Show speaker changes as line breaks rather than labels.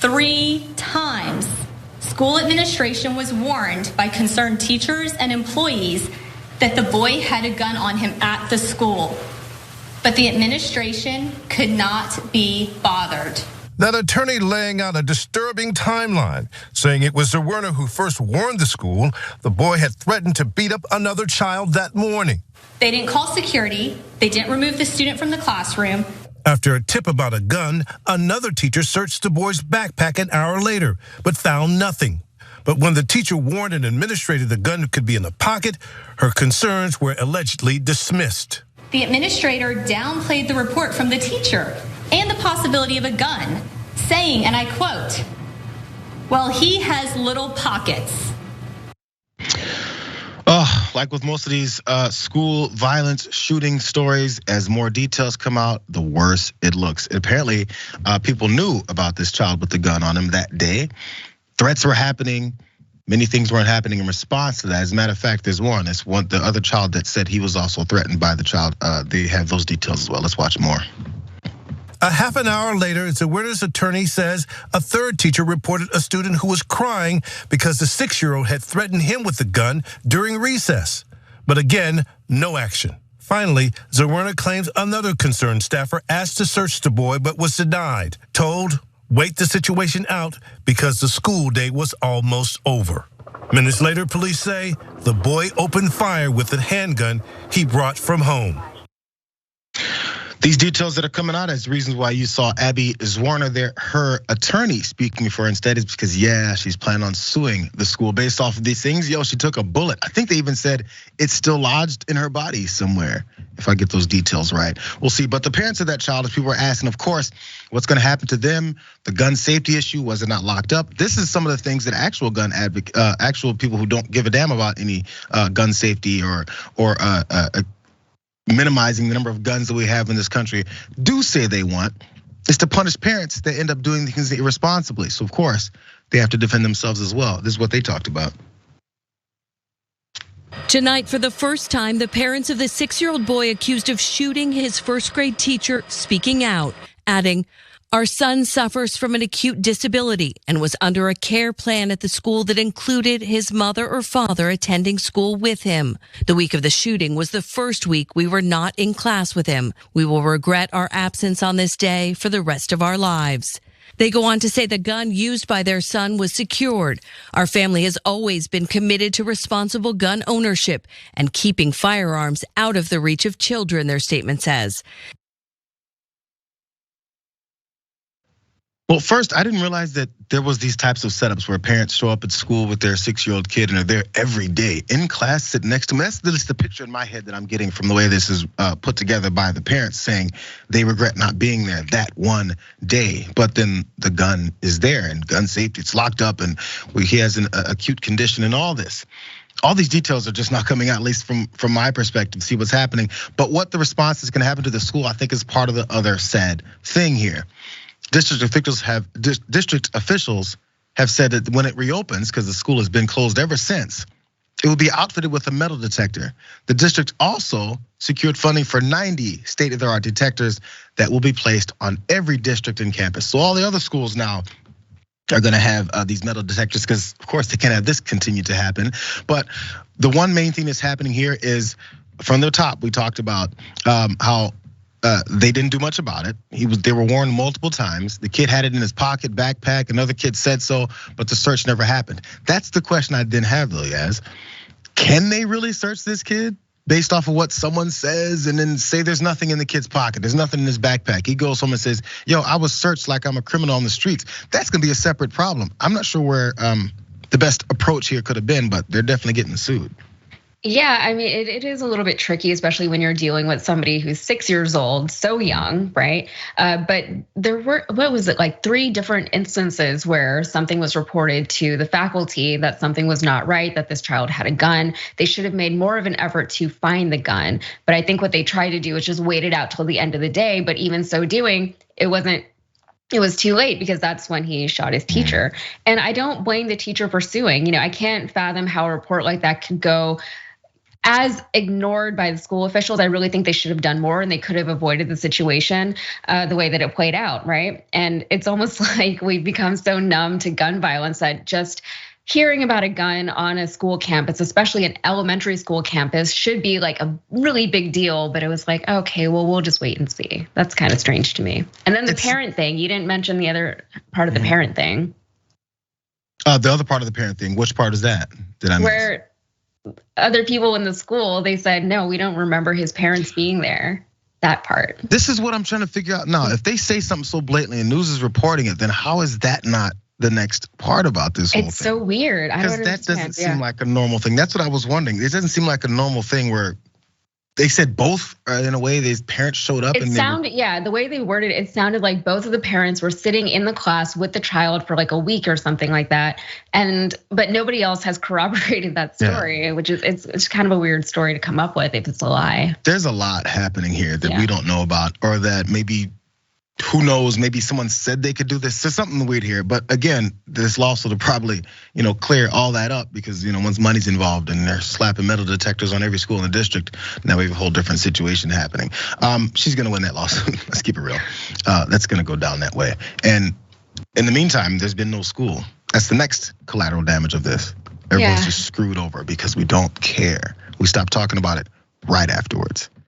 3 times, school administration was warned by concerned teachers and employees that the boy had a gun on him at the school. But the administration could not be bothered.
That attorney laying out a disturbing timeline, saying it was Zwerner who first warned the school the boy had threatened to beat up another child that morning.
They didn't call security. They didn't remove the student from the classroom.
After a tip about a gun, another teacher searched the boy's backpack an hour later, but found nothing. But when the teacher warned an administrator the gun could be in the pocket, her concerns were allegedly dismissed.
The administrator downplayed the report from the teacher and the possibility of a gun, saying, and I quote, "Well, he has little pockets."
Like with most of these school violence shooting stories, as more details come out, the worse it looks. Apparently, people knew about this child with the gun on him that day. Threats were happening. Many things weren't happening in response to that. As a matter of fact, there's one. It's the other child that said he was also threatened by the child. They have those details as well. Let's watch more.
A half an hour later, Zwerner's attorney says a third teacher reported a student who was crying because the 6-year-old had threatened him with the gun during recess. But again, no action. Finally, Zwerner claims another concerned staffer asked to search the boy but was denied, told, wait the situation out because the school day was almost over. Minutes later, police say the boy opened fire with a handgun he brought from home.
These details that are coming out as reasons why you saw Abby Zwerner there, her attorney speaking for her instead is because, yeah, she's planning on suing the school based off of these things. Yo, she took a bullet. I think they even said it's still lodged in her body somewhere, if I get those details right. We'll see. But the parents of that child, as people were asking, of course, what's gonna happen to them? The gun safety issue, was it not locked up? This is some of the things that actual people who don't give a damn about any gun safety or minimizing the number of guns that we have in this country do say they want, is to punish parents that end up doing things irresponsibly. So of course, they have to defend themselves as well. This is what they talked about.
Tonight, for the first time, the parents of the 6-year-old boy accused of shooting his first grade teacher speaking out, adding, "Our son suffers from an acute disability and was under a care plan at the school that included his mother or father attending school with him. The week of the shooting was the first week we were not in class with him. We will regret our absence on this day for the rest of our lives." They go on to say the gun used by their son was secured. "Our family has always been committed to responsible gun ownership and keeping firearms out of the reach of children," their statement says.
Well, first, I didn't realize that there was these types of setups where parents show up at school with their 6-year-old kid and are there every day in class, sitting next to them. That's the picture in my head that I'm getting from the way this is put together by the parents, saying they regret not being there that one day. But then the gun is there and gun safety, it's locked up and he has an acute condition and all this. All these details are just not coming out, at least from my perspective, see what's happening. But what the response is gonna happen to the school, I think is part of the other sad thing here. District officials have said that when it reopens, because the school has been closed ever since, it will be outfitted with a metal detector. The district also secured funding for 90 state-of-the-art detectors that will be placed on every district and campus. So all the other schools now are gonna have these metal detectors, because of course they can't have this continue to happen. But the one main thing that's happening here is from the top, we talked about how they didn't do much about it. They were warned multiple times. The kid had it in his pocket, backpack. Another kid said so, but the search never happened. That's the question I didn't have though, Yaz. Can they really search this kid based off of what someone says and then say there's nothing in the kid's pocket, there's nothing in his backpack? He goes home and says, yo, I was searched like I'm a criminal on the streets. That's gonna be a separate problem. I'm not sure where the best approach here could have been, but they're definitely getting sued.
Yeah, I mean, it is a little bit tricky, especially when you're dealing with somebody who's 6 years old, so young, right? But there were, what was it, like 3 different instances where something was reported to the faculty that something was not right, that this child had a gun. They should have made more of an effort to find the gun. But I think what they tried to do is just wait it out till the end of the day. But even so doing, it was too late because that's when he shot his teacher. And I don't blame the teacher for suing. I can't fathom how a report like that could go as ignored by the school officials. I really think they should have done more, and they could have avoided the situation the way that it played out, right? And it's almost like we've become so numb to gun violence that just hearing about a gun on a school campus, especially an elementary school campus, should be like a really big deal. But it was like, okay, well, we'll just wait and see. That's kind of strange to me. And then the parent thing, you didn't mention the other part of the parent thing.
The other part of the parent thing, which part is that? Did I miss?
Where other people in the school, they said, no, we don't remember his parents being there. That part.
This is what I'm trying to figure out now. If they say something so blatantly and news is reporting it, then how is that not the next part about this whole thing?
It's so weird. I don't understand.
Because that doesn't seem like a normal thing. That's what I was wondering. It doesn't seem like a normal thing where they said both in a way. These parents showed up.
The way they worded it sounded like both of the parents were sitting in the class with the child for like a week or something like that. But nobody else has corroborated that story, which is it's kind of a weird story to come up with if it's a lie.
There's a lot happening here that we don't know about, or that maybe, who knows, maybe someone said they could do this. There's something weird here. But again, this lawsuit will probably, clear all that up, because once money's involved and they're slapping metal detectors on every school in the district, now we have a whole different situation happening. She's gonna win that lawsuit. Let's keep it real. That's gonna go down that way. And in the meantime, there's been no school. That's the next collateral damage of this. Everyone's just screwed over because we don't care. We stopped talking about it right afterwards.